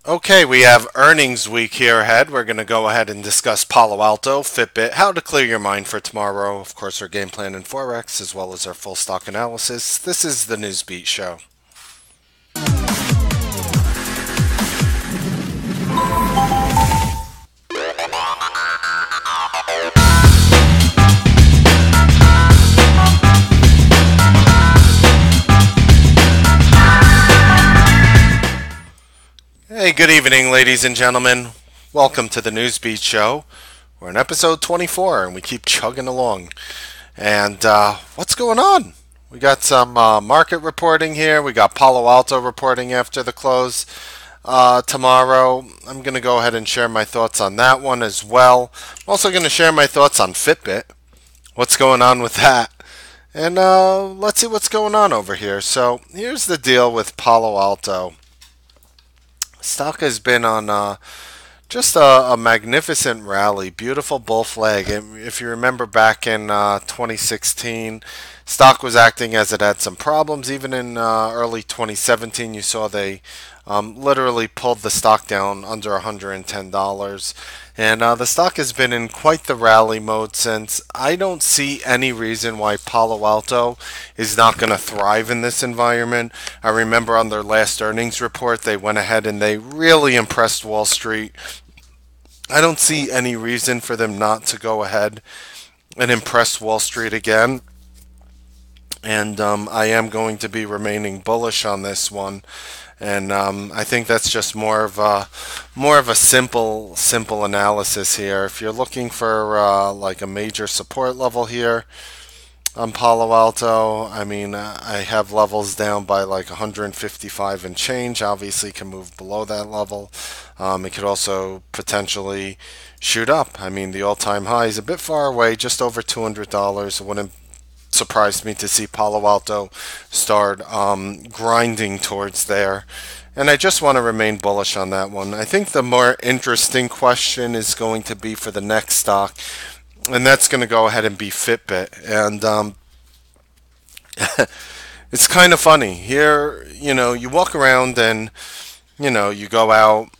Okay, we have earnings week here ahead. We're going to go ahead and discuss Palo Alto, Fitbit, how to clear your mind for tomorrow, of course, our game plan in Forex, as well as our full stock analysis. This is the Newsbeat Show. Hey, good evening, ladies and gentlemen. Welcome to the Newsbeat Show. We're in episode 24, and we keep chugging along. And what's going on? We got some market reporting here. We got Palo Alto reporting after the close tomorrow. I'm going to go ahead and share my thoughts on that one as well. I'm also going to share my thoughts on Fitbit. What's going on with that? And let's see what's going on over here. So here's the deal with Palo Alto. Stock has been on just a magnificent rally, beautiful bull flag. If you remember back in 2016, stock was acting as it had some problems. Even in early 2017, you saw they literally pulled the stock down under $110. And the stock has been in quite the rally mode since. I don't see any reason why Palo Alto is not going to thrive in this environment. I remember on their last earnings report, they went ahead and they really impressed Wall Street. I don't see any reason for them not to go ahead and impress Wall Street again. And I am going to be remaining bullish on this one. And I think that's just more of a simple analysis here. If you're looking for like a major support level here on Palo Alto, I mean, I have levels down by like 155 and change. Obviously, can move below that level. It could also potentially shoot up. I mean, the all-time high is a bit far away, just over $200. It wouldn't surprised me to see Palo Alto start grinding towards there. And I just want to remain bullish on that one. I think the more interesting question is going to be for the next stock, and that's going to go ahead and be Fitbit. And it's kind of funny. Here, you walk around and, you go out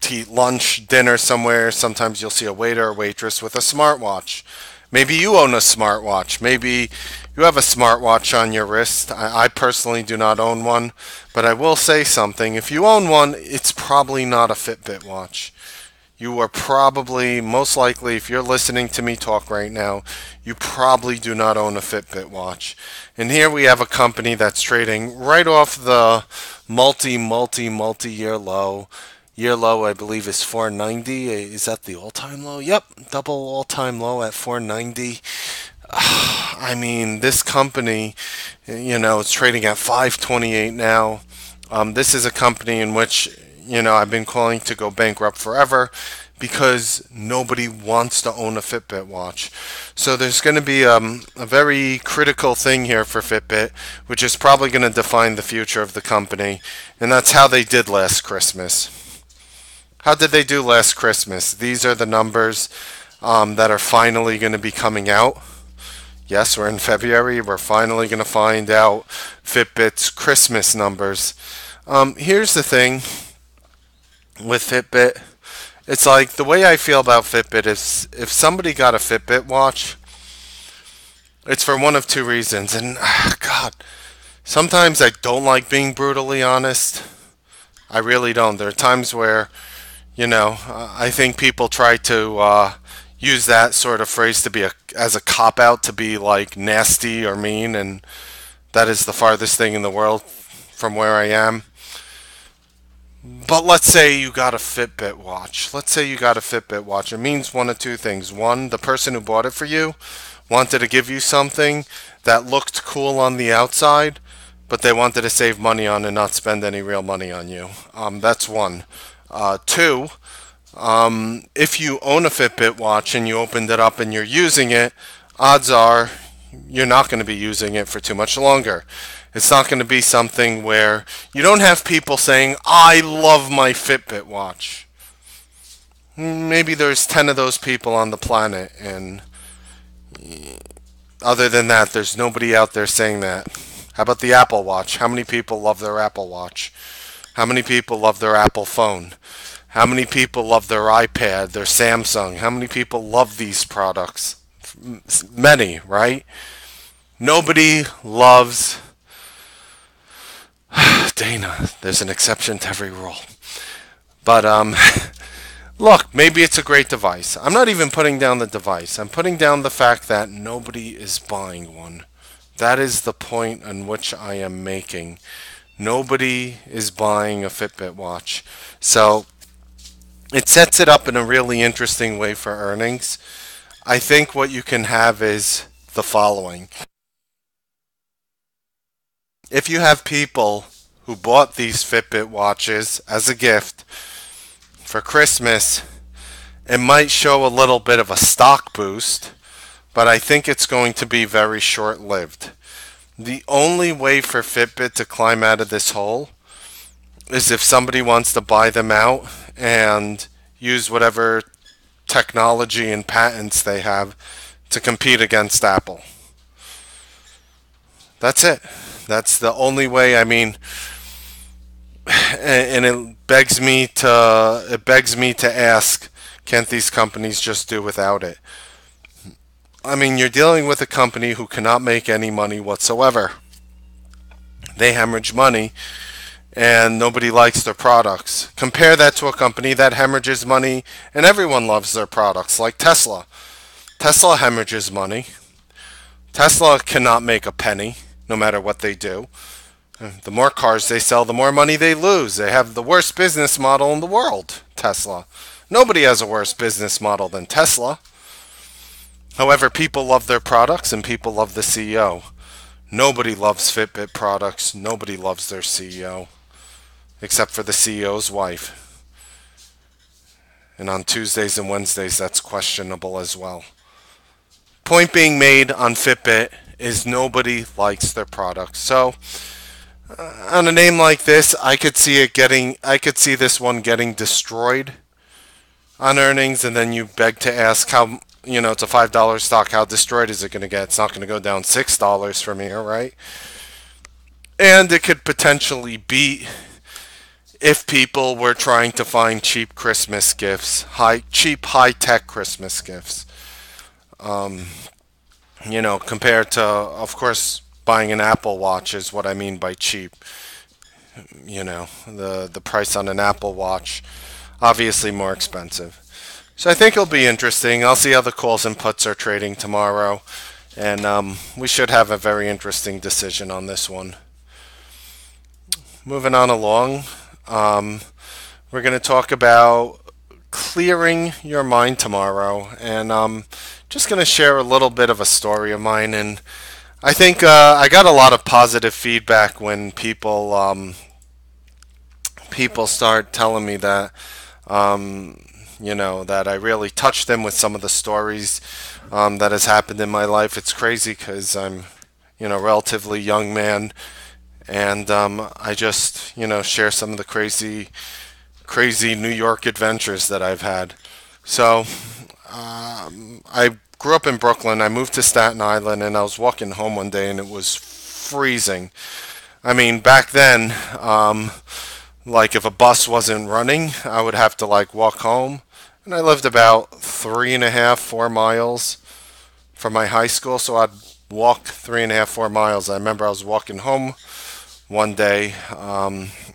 to eat lunch, dinner somewhere. Sometimes you'll see a waiter or waitress with a smartwatch. Maybe you own a smartwatch. Maybe you have a smartwatch on your wrist. I personally do not own one, but I will say something. If you own one, it's probably not a Fitbit watch. You are probably, most likely, if you're listening to me talk right now, you probably do not own a Fitbit watch. And here we have a company that's trading right off the multi-year low. Year low, I believe, is 490. Is that the all-time low? Yep, double all-time low at 490. I mean, this company, it's trading at 528 now. This is a company in which, I've been calling to go bankrupt forever because nobody wants to own a Fitbit watch. So there's going to be a very critical thing here for Fitbit, which is probably going to define the future of the company, and that's how they did last Christmas. How did they do last Christmas? These are the numbers that are finally going to be coming out. Yes, we're in February. We're finally going to find out Fitbit's Christmas numbers. Here's the thing with Fitbit. It's like the way I feel about Fitbit is if somebody got a Fitbit watch, it's for one of two reasons. And God, sometimes I don't like being brutally honest. I really don't. There are times where I think people try to use that sort of phrase to be as a cop out to be like nasty or mean, and that is the farthest thing in the world from where I am. But let's say you got a Fitbit watch. It means one of two things. One, the person who bought it for you wanted to give you something that looked cool on the outside, but they wanted to save money on and not spend any real money on you. That's one. Two, if you own a Fitbit watch and you opened it up and you're using it, odds are you're not going to be using it for too much longer. It's not going to be something where you don't have people saying, I love my Fitbit watch. Maybe there's 10 of those people on the planet, and other than that, there's nobody out there saying that. How about the Apple Watch? How many people love their Apple Watch? How many people love their Apple phone? How many people love their iPad, their Samsung? How many people love these products? Many, right? Nobody loves Dana. There's an exception to every rule. But look, maybe it's a great device. I'm not even putting down the device. I'm putting down the fact that nobody is buying one. That is the point on which I am making. Nobody is buying a Fitbit watch. So it sets it up in a really interesting way for earnings. I think what you can have is the following. If you have people who bought these Fitbit watches as a gift for Christmas, it might show a little bit of a stock boost, but I think it's going to be very short lived. The only way for Fitbit to climb out of this hole is if somebody wants to buy them out and use whatever technology and patents they have to compete against Apple. That's it. That's the only way. I mean, and it begs me to ask, can't these companies just do without it? I mean, you're dealing with a company who cannot make any money whatsoever. They hemorrhage money and nobody likes their products. Compare that to a company that hemorrhages money and everyone loves their products, like Tesla. Tesla hemorrhages money. Tesla cannot make a penny no matter what they do. The more cars they sell, the more money they lose. They have the worst business model in the world, Tesla. Nobody has a worse business model than Tesla. However, people love their products and people love the CEO. Nobody loves Fitbit products. Nobody loves their CEO, except for the CEO's wife. And on Tuesdays and Wednesdays, that's questionable as well. Point being made on Fitbit is nobody likes their products. So, on a name like this, I could see this one getting destroyed on earnings, and then you beg to ask how, it's a $5 stock, how destroyed is it going to get? It's not going to go down $6 from here, right? And it could potentially beat if people were trying to find cheap Christmas gifts, cheap high-tech Christmas gifts. Compared to, of course, buying an Apple Watch is what I mean by cheap. The price on an Apple Watch, obviously more expensive. So I think it'll be interesting. I'll see how the calls and puts are trading tomorrow, and we should have a very interesting decision on this one. Moving on along, we're going to talk about clearing your mind tomorrow, and just going to share a little bit of a story of mine. And I think I got a lot of positive feedback when people start telling me that that I really touched them with some of the stories that has happened in my life. It's crazy because I'm a relatively young man, and I just share some of the crazy New York adventures that I've had. So I grew up in Brooklyn. I moved to Staten Island, and I was walking home one day, and it was freezing. I mean, back then, like if a bus wasn't running, I would have to walk home. And I lived about 3.5, 4 miles from my high school, so I'd walk 3.5, 4 miles. I remember I was walking home one day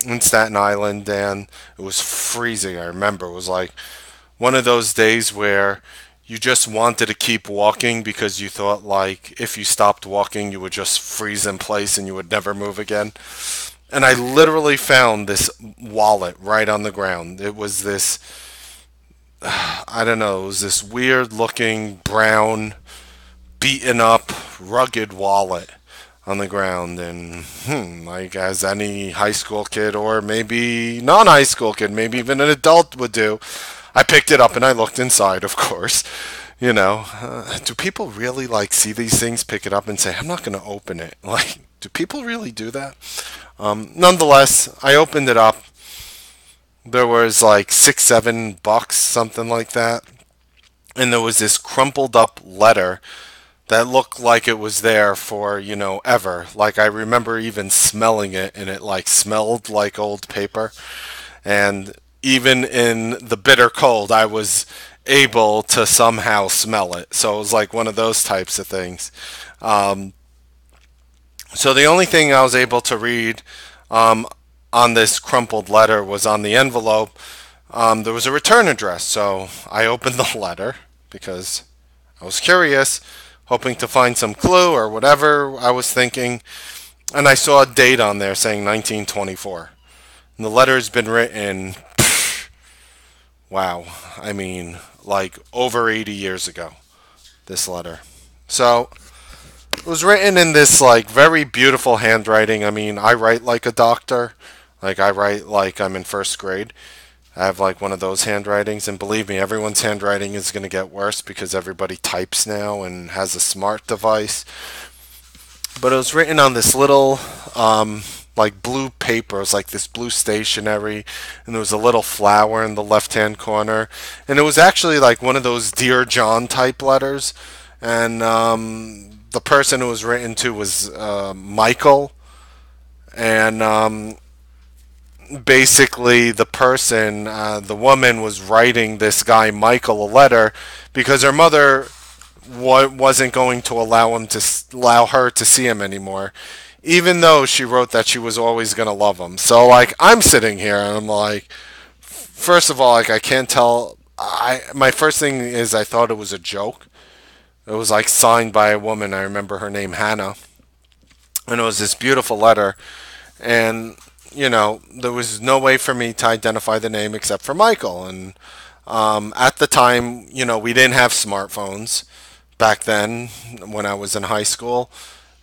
in Staten Island, and it was freezing. I remember it was like one of those days where you just wanted to keep walking because you thought if you stopped walking, you would just freeze in place and you would never move again. And I literally found this wallet right on the ground. It was this, I don't know, it was this weird looking brown, beaten up, rugged wallet on the ground. And as any high school kid or maybe non-high school kid, maybe even an adult would do, I picked it up and I looked inside, of course. Do people really see these things, pick it up and say, I'm not going to open it? Do people really do that? Nonetheless, I opened it up. There was $6, $7, something like that. And there was this crumpled up letter that looked like it was there for, ever. Like I remember even smelling it, and it like smelled like old paper. And even in the bitter cold, I was able to somehow smell it. So it was like one of those types of things. Um, so the only thing I was able to read um, on this crumpled letter was on the envelope. There was a return address. So I opened the letter because I was curious, hoping to find some clue or whatever I was thinking. And I saw a date on there saying 1924. And the letter's been written, wow, I mean, like over 80 years ago, this letter. So it was written in this like very beautiful handwriting. I mean, I write like a doctor. Like I write like I'm in first grade. I have like one of those handwritings, and believe me, everyone's handwriting is going to get worse because everybody types now and has a smart device. But it was written on this little like blue paper. It was like this blue stationery, and there was a little flower in the left-hand corner, and it was actually like one of those Dear John type letters. And the person it was written to was Michael, and basically the person, the woman, was writing this guy Michael a letter because her mother wasn't going to allow her to see him anymore, even though she wrote that she was always going to love him. So like I'm sitting here and I'm like, first of all, like I can't tell. My first thing is I thought it was a joke. It was like signed by a woman. I remember her name Hannah, and it was this beautiful letter. And there was no way for me to identify the name except for Michael. And at the time, we didn't have smartphones back then when I was in high school.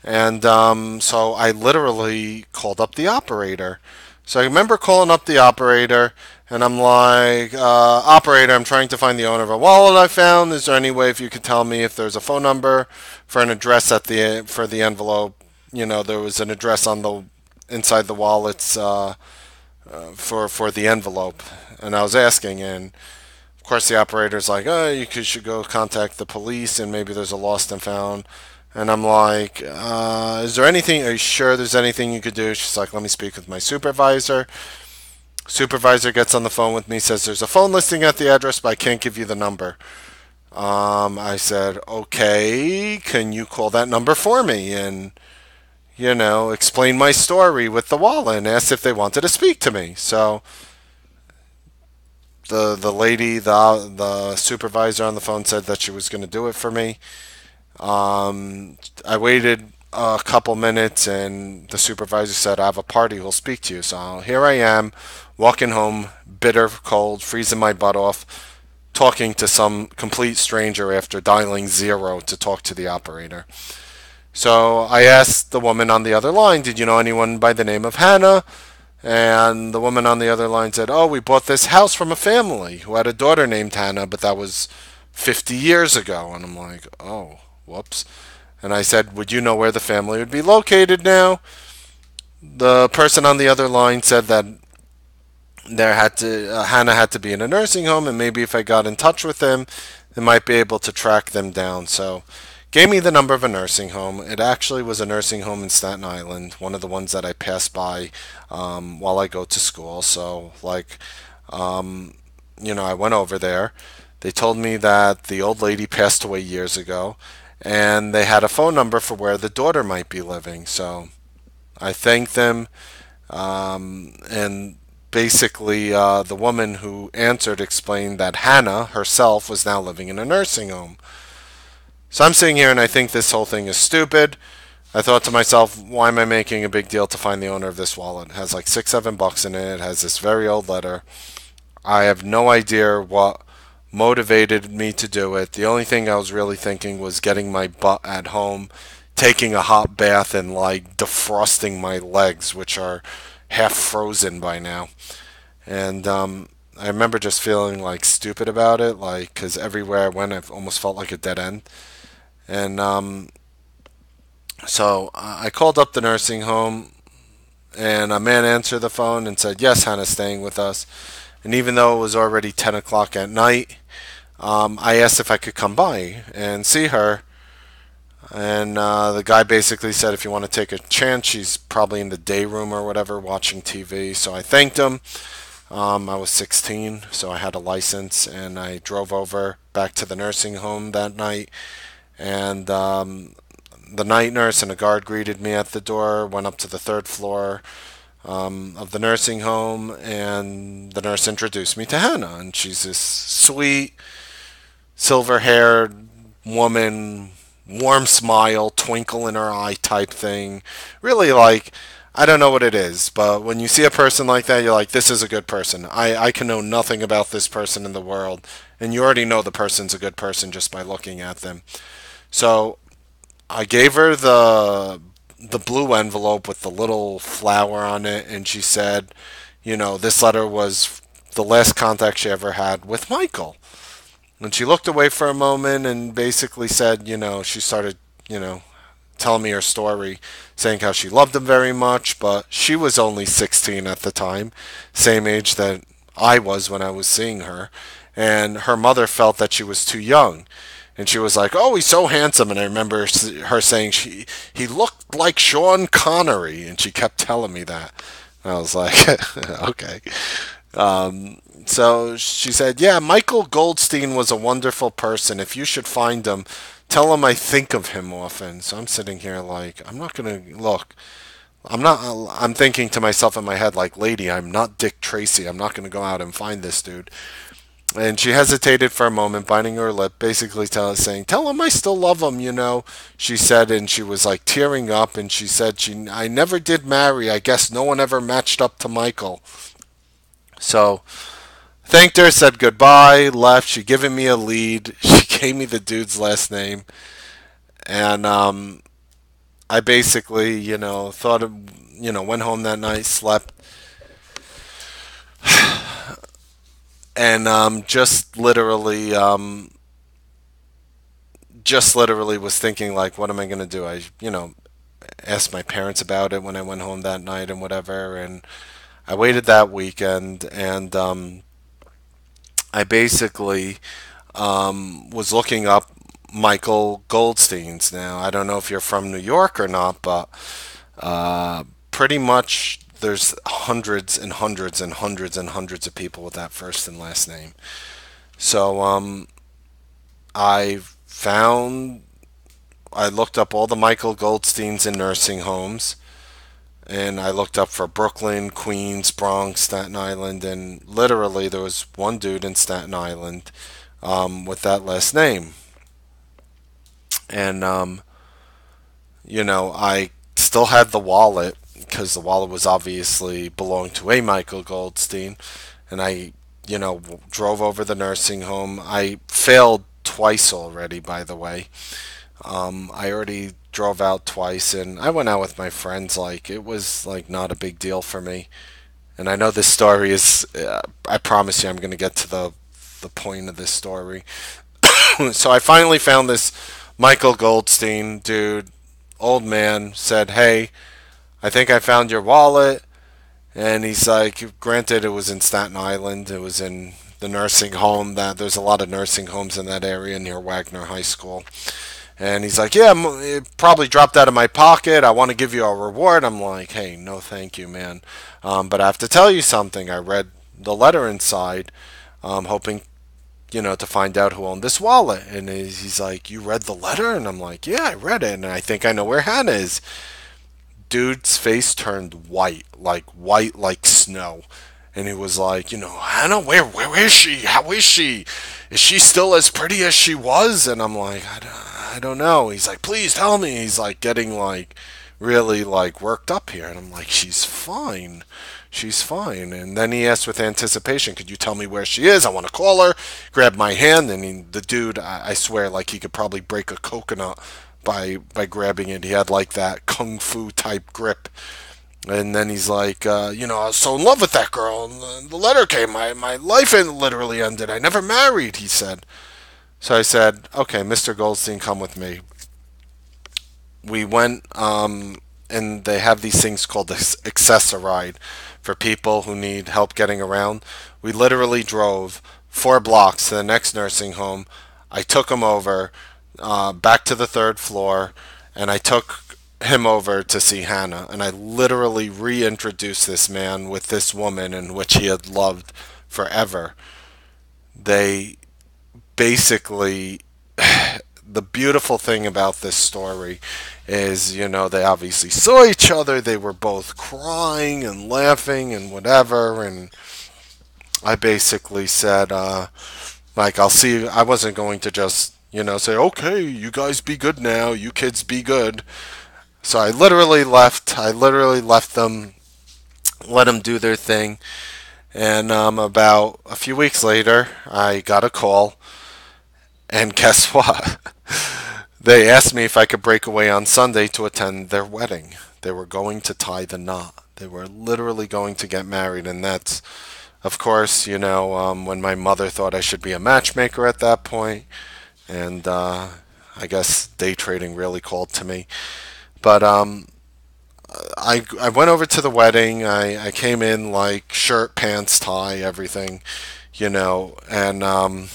And so I literally called up the operator. So I remember calling up the operator, and I'm like, operator, I'm trying to find the owner of a wallet I found. Is there any way if you could tell me if there's a phone number for an address for the envelope? There was an address on the inside the wallets for the envelope, and I was asking, and of course the operator's like, oh, should go contact the police, and maybe there's a lost and found. And I'm like, is there anything? Are you sure there's anything you could do? She's like, let me speak with my supervisor. Supervisor gets on the phone with me, says there's a phone listing at the address, but I can't give you the number. I said, okay, can you call that number for me? And explain my story with the wallet and asked if they wanted to speak to me. So the lady, the supervisor on the phone said that she was going to do it for me. I waited a couple minutes, and the supervisor said, I have a party, we'll speak to you. So here I am, walking home, bitter, cold, freezing my butt off, talking to some complete stranger after dialing 0 to talk to the operator. So I asked the woman on the other line, did you know anyone by the name of Hannah? And the woman on the other line said, oh, we bought this house from a family who had a daughter named Hannah, but that was 50 years ago. And I'm like, oh, whoops. And I said, would you know where the family would be located now? The person on the other line said that Hannah had to be in a nursing home, and maybe if I got in touch with them, they might be able to track them down. So gave me the number of a nursing home. It actually was a nursing home in Staten Island, one of the ones that I pass by while I go to school. So, I went over there. They told me that the old lady passed away years ago, and they had a phone number for where the daughter might be living. So I thanked them, and basically the woman who answered explained that Hannah herself was now living in a nursing home. So I'm sitting here and I think this whole thing is stupid. I thought to myself, why am I making a big deal to find the owner of this wallet? It has like $6, $7 in it. It has this very old letter. I have no idea what motivated me to do it. The only thing I was really thinking was getting my butt at home, taking a hot bath, and like defrosting my legs, which are half frozen by now. And I remember just feeling like stupid about it, like because everywhere I went, I almost felt like a dead end. And so I called up the nursing home, and a man answered the phone and said, yes, Hannah's staying with us. And even though it was already 10 o'clock at night, I asked if I could come by and see her. And the guy basically said if you want to take a chance, she's probably in the day room or whatever watching TV. So I thanked him. I was 16, so I had a license, and I drove over back to the nursing home that night. And the night nurse and a guard greeted me at the door, went up to the third floor of the nursing home, and the nurse introduced me to Hannah. And she's this sweet, silver haired woman, warm smile, twinkle in her eye type thing. Really, like, I don't know what it is, but when you see a person like that, you're like, this is a good person. I can know nothing about this person in the world, and you already know the person's a good person just by looking at them. So I gave her the blue envelope with the little flower on it, and she said, this letter was the last contact she ever had with Michael. And she looked away for a moment and basically said, she started, telling me her story, saying how she loved him very much, but she was only 16 at the time, same age that I was when I was seeing her. And her mother felt that she was too young. And she was like, "Oh, he's so handsome." And I remember her saying he looked like Sean Connery, and she kept telling me that. And I was like, "Okay." So she said, "Yeah, Michael Goldstein was a wonderful person. If you should find him, tell him I think of him often." So I'm sitting here like, I'm not gonna look. I'm not. I'm thinking to myself in my head like, "Lady, I'm not Dick Tracy. I'm not gonna go out and find this dude." And she hesitated for a moment, biting her lip, basically saying, "Tell him I still love him, she said, and she was like tearing up, and she said, I never did marry. I guess no one ever matched up to Michael." So, thanked her, said goodbye, left. She given me a lead. She gave me the dude's last name, and I basically, thought of, went home that night, slept, and just literally was thinking like, what am I gonna do? I asked my parents about it when I went home that night and whatever, and I waited that weekend, and I basically was looking up Michael Goldstein's. Now I don't know if you're from New York or not, but pretty much there's hundreds and hundreds and hundreds and hundreds of people with that first and last name. So I found I looked up all the Michael Goldsteins in nursing homes, and I looked up for Brooklyn, Queens, Bronx, Staten Island, and literally there was one dude in Staten Island with that last name. And I still had the wallet because the wallet was obviously belonged to a Michael Goldstein, and I drove over the nursing home. I failed twice already, by the way. I already drove out twice, and I went out with my friends. Like, it was like not a big deal for me. And I know this story is. I promise you, I'm going to get to the point of this story. So I finally found this Michael Goldstein dude, old man. Said, "Hey, I think I found your wallet." And he's like, granted, it was in Staten Island. It was in the nursing home. That there's a lot of nursing homes in that area near Wagner High School. And he's like, "Yeah, it probably dropped out of my pocket. I want to give you a reward." I'm like, "Hey, no thank you, man. But I have to tell you something. I read the letter inside, hoping, to find out who owned this wallet." And he's like, "You read the letter?" And I'm like, "Yeah, I read it, and I think I know where Hannah is." Dude's face turned white like snow. And he was like, "Hannah, where is she? How is she? Is she still as pretty as she was?" And I'm like, I don't know. He's like, "Please tell me." He's like getting like really like worked up here. And I'm like, "She's fine. She's fine." And then he asked with anticipation, "Could you tell me where she is? I want to call her." Grabbed my hand, and the dude, I swear, like he could probably break a coconut by grabbing it. He had like that kung fu type grip. And then he's like, "I was so in love with that girl, and the letter came. My life literally ended. I never married," he said. So I said, "Okay, Mr. Goldstein, come with me." We went, and they have these things called Accessoride for people who need help getting around. We literally drove 4 blocks to the next nursing home. I took him over. back to the third floor, and I took him over to see Hannah, and I literally reintroduced this man with this woman in which he had loved forever. They basically, the beautiful thing about this story is, they obviously saw each other. They were both crying and laughing and whatever. And I basically said, like, I'll see you. I wasn't going to just, say, okay, you guys be good now. You kids be good. So I literally left. I literally left them, let them do their thing. And about a few weeks later, I got a call. And guess what? They asked me if I could break away on Sunday to attend their wedding. They were going to tie the knot. They were literally going to get married. And that's, of course, when my mother thought I should be a matchmaker at that point. And I guess day trading really called to me. But I went over to the wedding. I came in like shirt, pants, tie, everything, and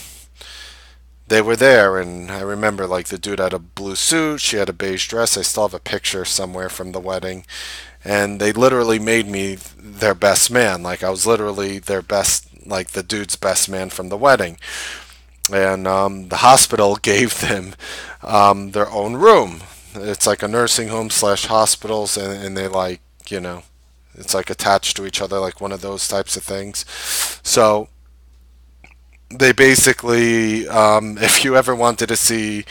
they were there. And I remember like the dude had a blue suit, she had a beige dress. I still have a picture somewhere from the wedding. And they literally made me their best man. Like I was literally their best, like the dude's best man from the wedding. And the hospital gave them their own room. It's like a nursing home slash hospitals, and they like, it's like attached to each other, like one of those types of things. So they basically, if you ever wanted to see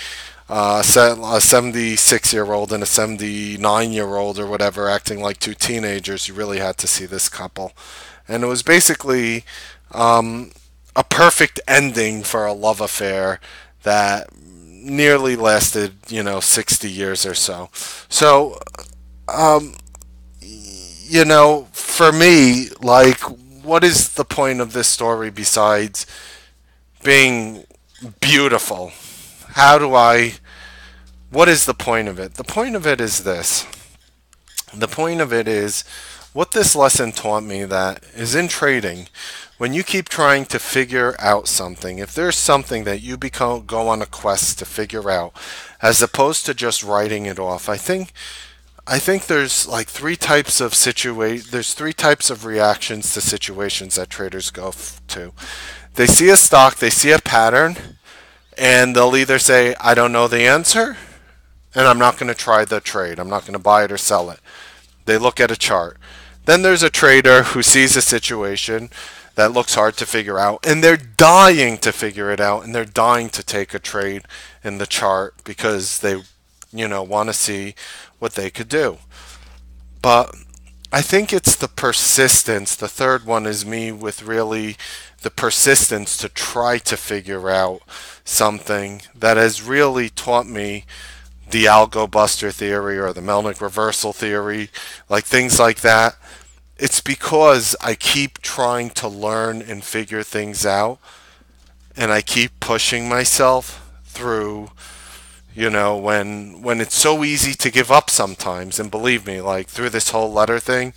a 76-year-old and a 79-year-old or whatever acting like two teenagers, you really had to see this couple. And it was basically a perfect ending for a love affair that nearly lasted, 60 years or so. So, for me, like, what is the point of this story besides being beautiful? What is the point of it? The point of it is this. The point of it is what this lesson taught me, that is in trading, when you keep trying to figure out something, if there's something that you go on a quest to figure out, as opposed to just writing it off, I think there's like there's three types of reactions to situations that traders go to. They see a stock, they see a pattern, and they'll either say, I don't know the answer, and I'm not going to try the trade. I'm not going to buy it or sell it. They look at a chart. Then there's a trader who sees a situation that looks hard to figure out, and they're dying to figure it out, and they're dying to take a trade in the chart because they, want to see what they could do. But I think it's the persistence. The third one is me with really the persistence to try to figure out something that has really taught me the algo buster theory or the Melnick reversal theory, like things like that. It's because I keep trying to learn and figure things out, and I keep pushing myself through, when it's so easy to give up sometimes. And believe me, like through this whole letter thing,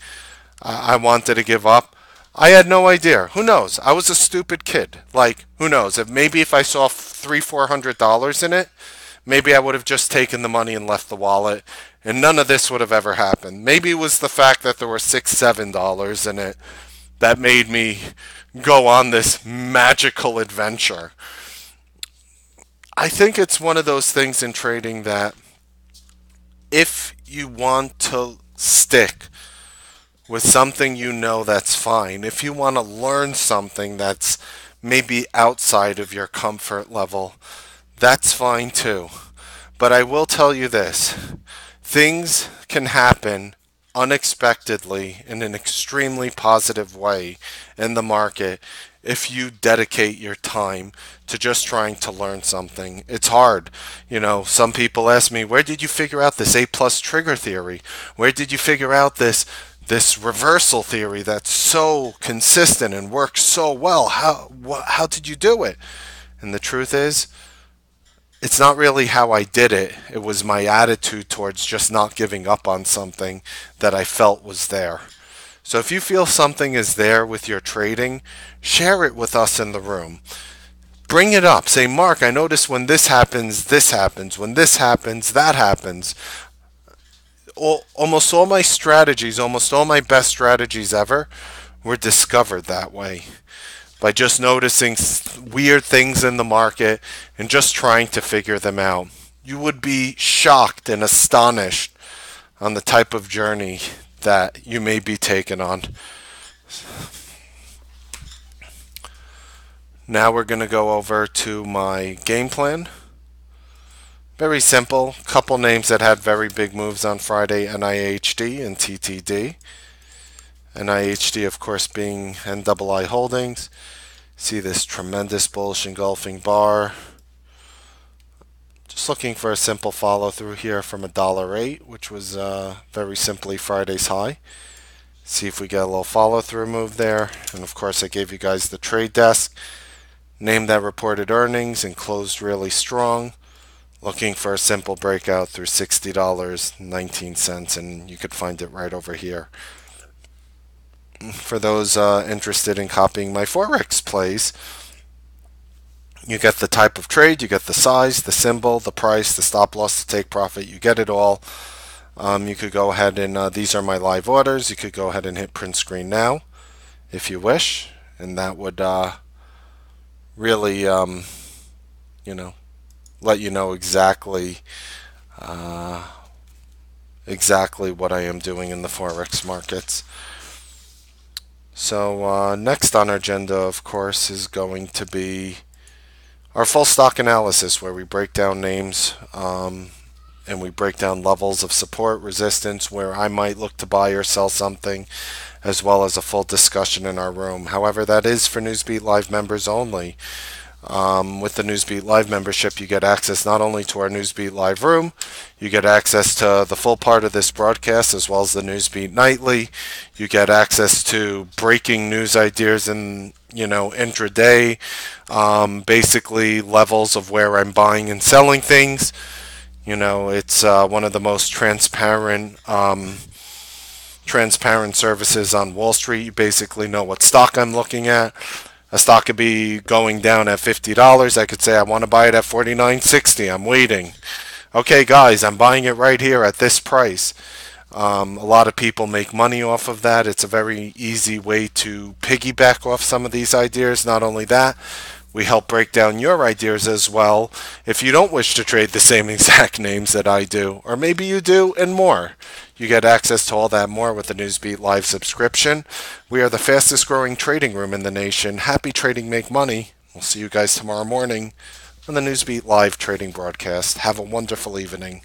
I wanted to give up. I had no idea. Who knows? I was a stupid kid. Like, who knows? If I saw $300-400 in it, maybe I would have just taken the money and left the wallet, and none of this would have ever happened. Maybe it was the fact that there were $6-7 in it that made me go on this magical adventure. I think it's one of those things in trading that if you want to stick with something, that's fine. If you want to learn something that's maybe outside of your comfort level, that's fine too. But I will tell you this. Things can happen unexpectedly in an extremely positive way in the market if you dedicate your time to just trying to learn something. It's hard. Some people ask me, where did you figure out this A plus trigger theory? Where did you figure out this reversal theory that's so consistent and works so well? How did you do it? And the truth is, it's not really how I did it. It was my attitude towards just not giving up on something that I felt was there. So if you feel something is there with your trading, share it with us in the room. Bring it up. Say, Mark, I notice when this happens. When this happens, that happens. Almost all my strategies, almost all my best strategies ever, were discovered that way by just noticing weird things in the market and just trying to figure them out. You would be shocked and astonished on the type of journey that you may be taken on. Now we're going to go over to my game plan. Very simple. Couple names that had very big moves on Friday, NIHD and TTD. NIHD, of course, being NII Holdings. See this tremendous bullish engulfing bar. Just looking for a simple follow through here from $1.08, which was very simply Friday's high. See if we get a little follow through move there. And of course, I gave you guys the trade desk. Name that reported earnings and closed really strong. Looking for a simple breakout through $60.19, and you could find it right over here. For those interested in copying my Forex plays, you get the type of trade, you get the size, the symbol, the price, the stop loss, the take profit, you get it all. You could go ahead and, these are my live orders, you could go ahead and hit print screen now if you wish, and that would really, let you know exactly what I am doing in the Forex markets. So next on our agenda, of course, is going to be our full stock analysis, where we break down names and we break down levels of support, resistance, where I might look to buy or sell something, as well as a full discussion in our room. However, that is for Newsbeat Live members only. With the Newsbeat Live membership, you get access not only to our Newsbeat Live room, you get access to the full part of this broadcast as well as the Newsbeat Nightly. You get access to breaking news ideas in, intraday, basically levels of where I'm buying and selling things. It's one of the most transparent services on Wall Street. You basically know what stock I'm looking at. A stock could be going down at $50. I could say I want to buy it at $49.60. I'm waiting. Okay, guys, I'm buying it right here at this price. A lot of people make money off of that. It's a very easy way to piggyback off some of these ideas. Not only that, we help break down your ideas as well if you don't wish to trade the same exact names that I do, or maybe you do, and more. You get access to all that more with the Newsbeat Live subscription. We are the fastest growing trading room in the nation. Happy trading, make money. We'll see you guys tomorrow morning on the Newsbeat Live trading broadcast. Have a wonderful evening.